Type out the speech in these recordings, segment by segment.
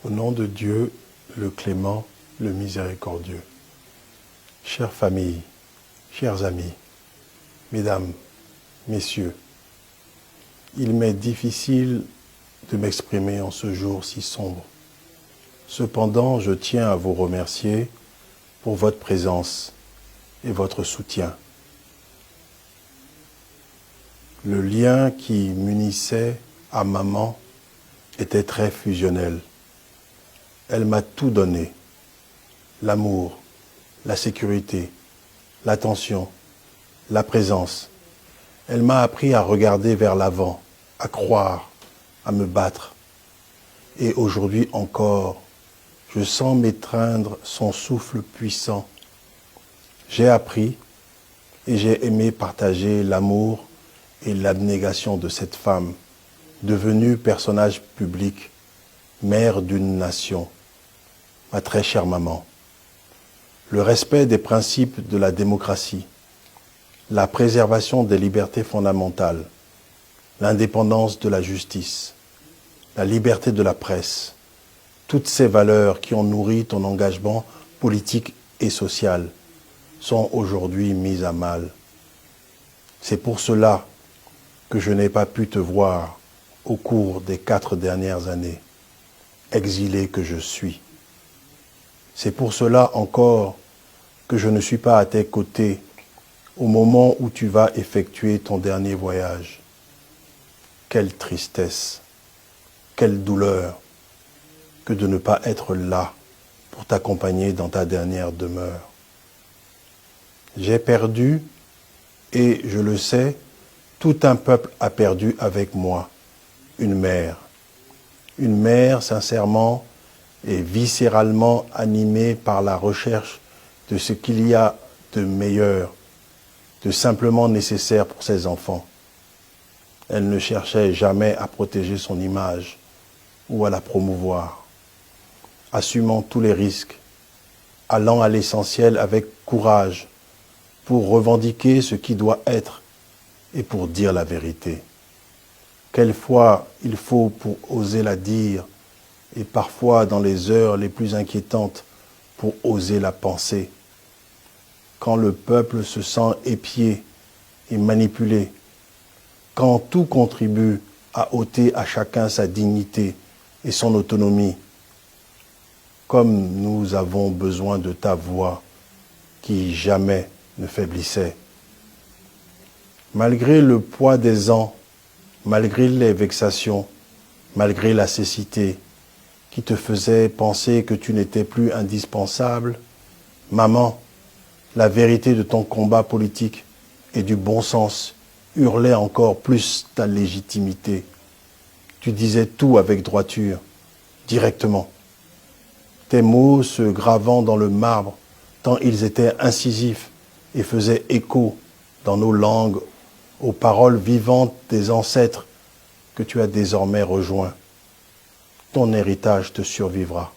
Au nom de Dieu, le clément, le miséricordieux. Chère famille, chers amis, mesdames, messieurs, il m'est difficile de m'exprimer en ce jour si sombre. Cependant, je tiens à vous remercier pour votre présence et votre soutien. Le lien qui m'unissait à maman était très fusionnel. Elle m'a tout donné, l'amour, la sécurité, l'attention, la présence. Elle m'a appris à regarder vers l'avant, à croire, à me battre. Et aujourd'hui encore, je sens m'étreindre son souffle puissant. J'ai appris et j'ai aimé partager l'amour et l'abnégation de cette femme, devenue personnage public, mère d'une nation, ma très chère maman. Le respect des principes de la démocratie, la préservation des libertés fondamentales, l'indépendance de la justice, la liberté de la presse, toutes ces valeurs qui ont nourri ton engagement politique et social sont aujourd'hui mises à mal. C'est pour cela que je n'ai pas pu te voir au cours des 4 dernières années, exilé que je suis. C'est pour cela encore que je ne suis pas à tes côtés au moment où tu vas effectuer ton dernier voyage. Quelle tristesse, quelle douleur que de ne pas être là pour t'accompagner dans ta dernière demeure. J'ai perdu, et je le sais, tout un peuple a perdu avec moi une mère. Une mère sincèrement et viscéralement animée par la recherche de ce qu'il y a de meilleur, de simplement nécessaire pour ses enfants. Elle ne cherchait jamais à protéger son image ou à la promouvoir, assumant tous les risques, allant à l'essentiel avec courage pour revendiquer ce qui doit être et pour dire la vérité. Quelquefois, il faut pour oser la dire, et parfois dans les heures les plus inquiétantes, pour oser la penser. Quand le peuple se sent épié et manipulé, quand tout contribue à ôter à chacun sa dignité et son autonomie, comme nous avons besoin de ta voix qui jamais ne faiblissait. Malgré le poids des ans, malgré les vexations, malgré la cécité qui te faisait penser que tu n'étais plus indispensable, maman, la vérité de ton combat politique et du bon sens hurlait encore plus ta légitimité. Tu disais tout avec droiture, directement. Tes mots se gravant dans le marbre, tant ils étaient incisifs et faisaient écho dans nos langues aux paroles vivantes des ancêtres que tu as désormais rejoints. Ton héritage te survivra.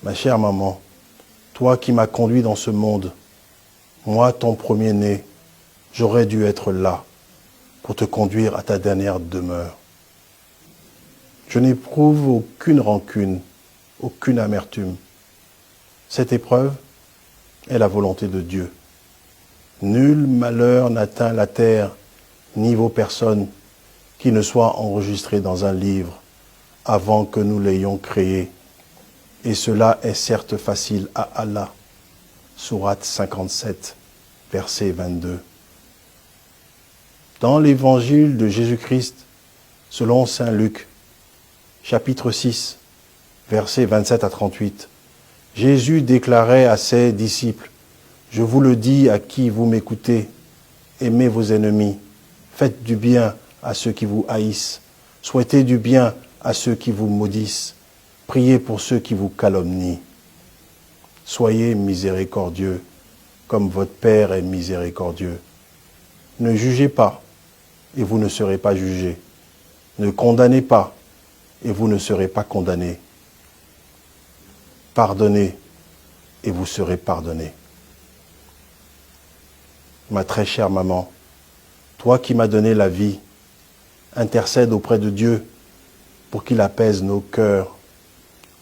Ma chère maman, toi qui m'as conduit dans ce monde, moi, ton premier-né, j'aurais dû être là pour te conduire à ta dernière demeure. Je n'éprouve aucune rancune, aucune amertume. Cette épreuve est la volonté de Dieu. Nul malheur n'atteint la terre, ni vos personnes, qui ne soit enregistré dans un livre avant que nous l'ayons créé. Et cela est certes facile à Allah. Sourate 57, verset 22. Dans l'évangile de Jésus-Christ, selon saint Luc, chapitre 6, versets 27 à 38, Jésus déclarait à ses disciples, « Je vous le dis à qui vous m'écoutez, aimez vos ennemis, faites du bien à ceux qui vous haïssent, souhaitez du bien à ceux qui vous maudissent, priez pour ceux qui vous calomnient. Soyez miséricordieux, comme votre Père est miséricordieux. Ne jugez pas, et vous ne serez pas jugés. Ne condamnez pas, et vous ne serez pas condamnés. Pardonnez, et vous serez pardonnés. » Ma très chère maman, toi qui m'as donné la vie, intercède auprès de Dieu pour qu'il apaise nos cœurs,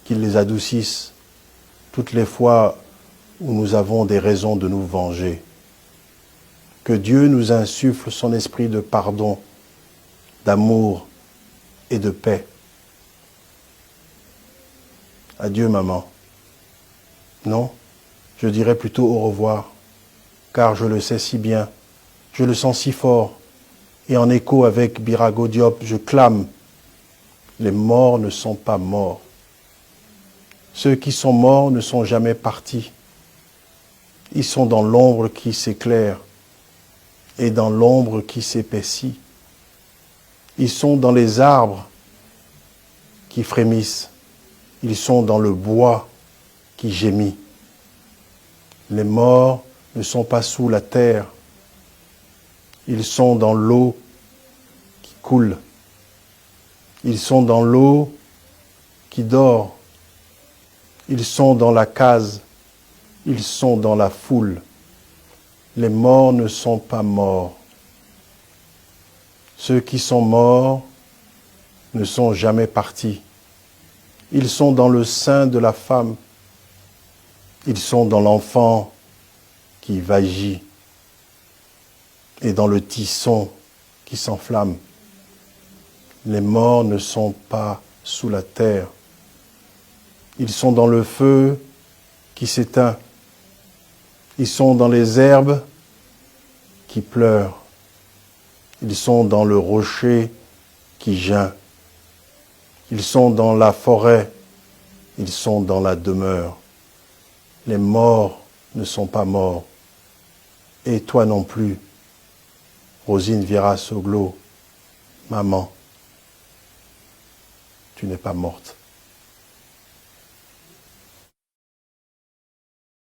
qu'il les adoucisse toutes les fois où nous avons des raisons de nous venger. Que Dieu nous insuffle son esprit de pardon, d'amour et de paix. Adieu, maman. Non, je dirais plutôt au revoir, car je le sais si bien, je le sens si fort, et en écho avec Birago Diop, je clame, les morts ne sont pas morts. Ceux qui sont morts ne sont jamais partis. Ils sont dans l'ombre qui s'éclaire et dans l'ombre qui s'épaissit. Ils sont dans les arbres qui frémissent. Ils sont dans le bois qui gémit. Les morts ne sont pas sous la terre. Ils sont dans l'eau qui coule. Ils sont dans l'eau qui dort. Ils sont dans la case. Ils sont dans la foule. Les morts ne sont pas morts. Ceux qui sont morts ne sont jamais partis. Ils sont dans le sein de la femme. Ils sont dans l'enfant qui vagit et dans le tisson qui s'enflamme. Les morts ne sont pas sous la terre. Ils sont dans le feu qui s'éteint. Ils sont dans les herbes qui pleurent. Ils sont dans le rocher qui geint. Ils sont dans la forêt. Ils sont dans la demeure. Les morts ne sont pas morts. Et toi non plus, Rosine Vieira Soglo, maman, tu n'es pas morte.